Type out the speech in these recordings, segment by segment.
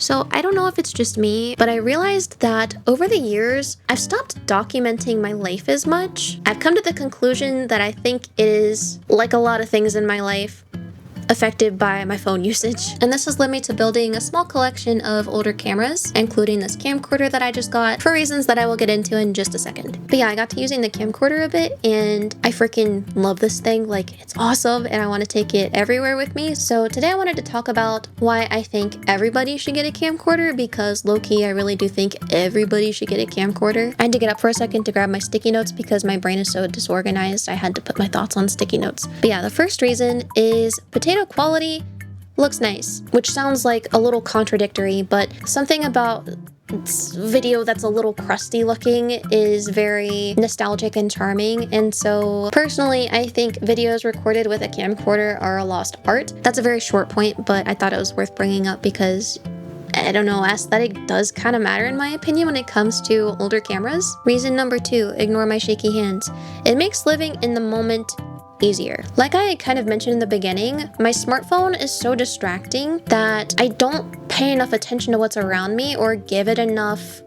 So I don't know if it's just me, but I realized that over the years, I've stopped documenting my life as much. I've come to the conclusion that I think it is, like a lot of things in my life, affected by my phone usage. And this has led me to building a small collection of older cameras, including this camcorder that I just got, for reasons that I will get into in just a second. But yeah, I got to using the camcorder a bit, and I freaking love this thing. Like, it's awesome, and I want to take it everywhere with me. So today I wanted to talk about why I think everybody should get a camcorder, because low-key, I really do think everybody should get a camcorder. I had to get up for a second to grab my sticky notes because my brain is so disorganized. I had to put my thoughts on sticky notes. But yeah, the first reason is potato quality looks nice, which sounds like a little contradictory, but something about video that's a little crusty looking is very nostalgic and charming. And so personally, I think videos recorded with a camcorder are a lost art. That's a very short point, but I thought it was worth bringing up because I don't know, aesthetic does kind of matter in my opinion when it comes to older cameras. Reason number 2, ignore my shaky hands. It makes living in the moment easier. Like I kind of mentioned in the beginning, my smartphone is so distracting that I don't pay enough attention to what's around me or give it enough,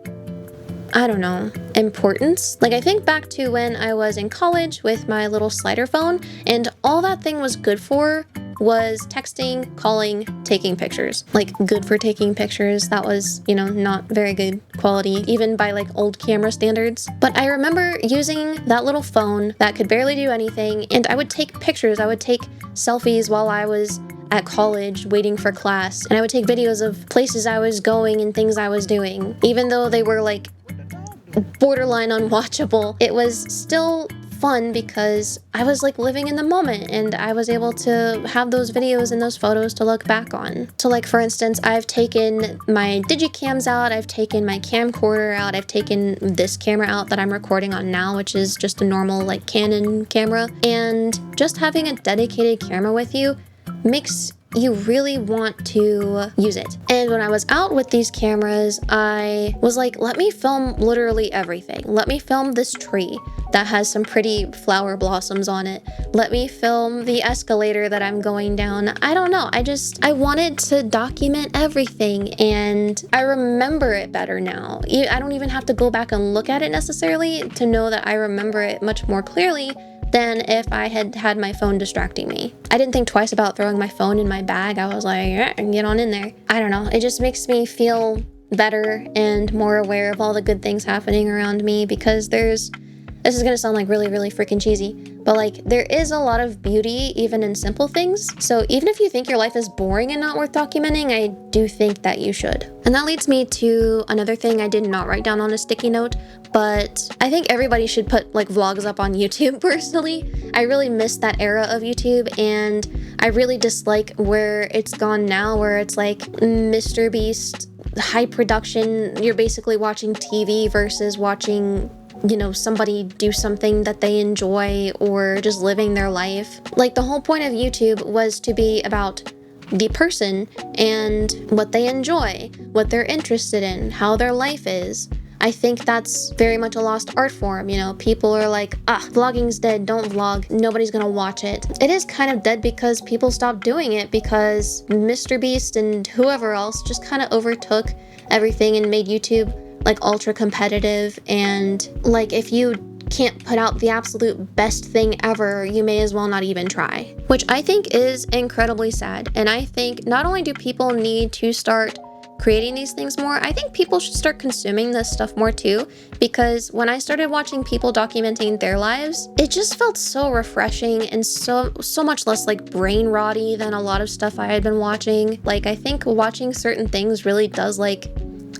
I don't know, importance. Like I think back to when I was in college with my little slider phone, and all that thing was good for was texting, calling, taking pictures. Like good for taking pictures. That was, you know, not very good quality, even by like old camera standards. But I remember using that little phone that could barely do anything, and I would take pictures. I would take selfies while I was at college waiting for class, and I would take videos of places I was going and things I was doing. Even though they were like borderline unwatchable, it was still fun because I was like living in the moment and I was able to have those videos and those photos to look back on. So like for instance, I've taken my digicams out, I've taken my camcorder out, I've taken this camera out that I'm recording on now, which is just a normal like Canon camera, and just having a dedicated camera with you makes you really want to use it. And when I was out with these cameras, I was like, let me film literally everything. Let me film this tree that has some pretty flower blossoms on it. Let me film the escalator that I'm going down. I don't know. I wanted to document everything, and I remember it better now. I don't even have to go back and look at it necessarily to know that I remember it much more clearly than if I had had my phone distracting me. I didn't think twice about throwing my phone in my bag. I was like, yeah, get on in there. I don't know. It just makes me feel better and more aware of all the good things happening around me, because this is gonna sound like really, really freaking cheesy, but like there is a lot of beauty even in simple things. So even if you think your life is boring and not worth documenting, I do think that you should. And that leads me to another thing I did not write down on a sticky note, but I think everybody should put like vlogs up on YouTube personally. I really miss that era of YouTube, and I really dislike where it's gone now, where it's like Mr. Beast, high production, you're basically watching TV versus watching, you know, somebody do something that they enjoy or just living their life. Like the whole point of YouTube was to be about the person and what they enjoy, what they're interested in, how their life is. I think that's very much a lost art form. You know, people are like, vlogging's dead, don't vlog, nobody's gonna watch it. It is kind of dead because people stopped doing it because Mr. Beast and whoever else just kind of overtook everything and made YouTube like ultra competitive, and like if you can't put out the absolute best thing ever, you may as well not even try, which I think is incredibly sad. And I think not only do people need to start creating these things more, I think people should start consuming this stuff more too, because when I started watching people documenting their lives, it just felt so refreshing and so much less like brain rotty than a lot of stuff I had been watching. Like I think watching certain things really does like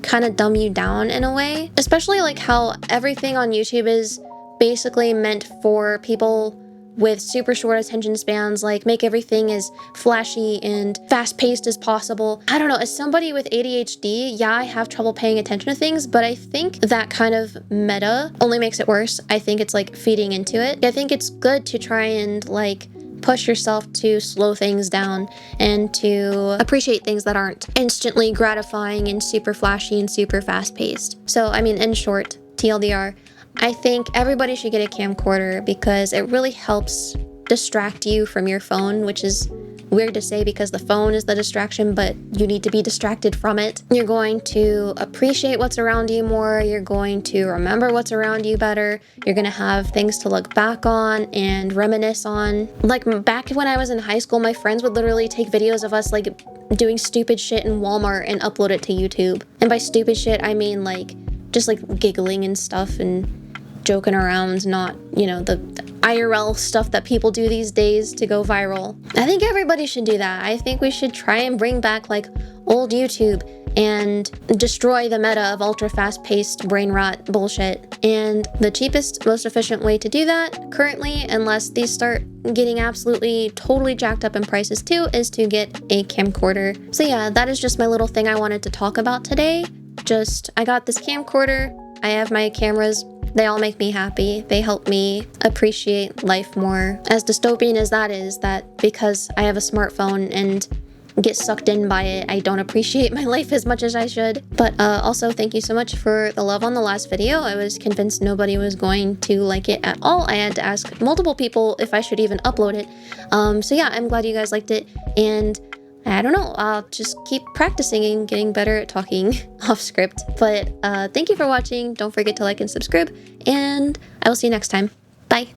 kind of dumb you down in a way, especially like how everything on YouTube is basically meant for people with super short attention spans, like make everything as flashy and fast-paced as possible. I don't know, as somebody with ADHD, yeah, I have trouble paying attention to things, but I think that kind of meta only makes it worse. I think it's like feeding into it. I think it's good to try and like push yourself to slow things down and to appreciate things that aren't instantly gratifying and super flashy and super fast-paced. So, I mean, in short, TLDR, I think everybody should get a camcorder because it really helps distract you from your phone, which is weird to say because the phone is the distraction, but you need to be distracted from it. You're going to appreciate what's around you more. You're going to remember what's around you better. You're going to have things to look back on and reminisce on. Like back when I was in high school, my friends would literally take videos of us like doing stupid shit in Walmart and upload it to YouTube. And by stupid shit, I mean like just like giggling and stuff and joking around, not, you know, the IRL stuff that people do these days to go viral. I think everybody should do that. I think we should try and bring back like old YouTube and destroy the meta of ultra fast-paced brain rot bullshit. And the cheapest, most efficient way to do that currently, unless these start getting absolutely totally jacked up in prices too, is to get a camcorder. So yeah, that is just my little thing I wanted to talk about today. I got this camcorder, I have my cameras, they all make me happy. They help me appreciate life more. As dystopian as that is, that because I have a smartphone and get sucked in by it, I don't appreciate my life as much as I should. But also, thank you so much for the love on the last video. I was convinced nobody was going to like it at all. I had to ask multiple people if I should even upload it. So yeah, I'm glad you guys liked it, and I don't know, I'll just keep practicing and getting better at talking off script. But thank you for watching. Don't forget to like and subscribe, and I will see you next time.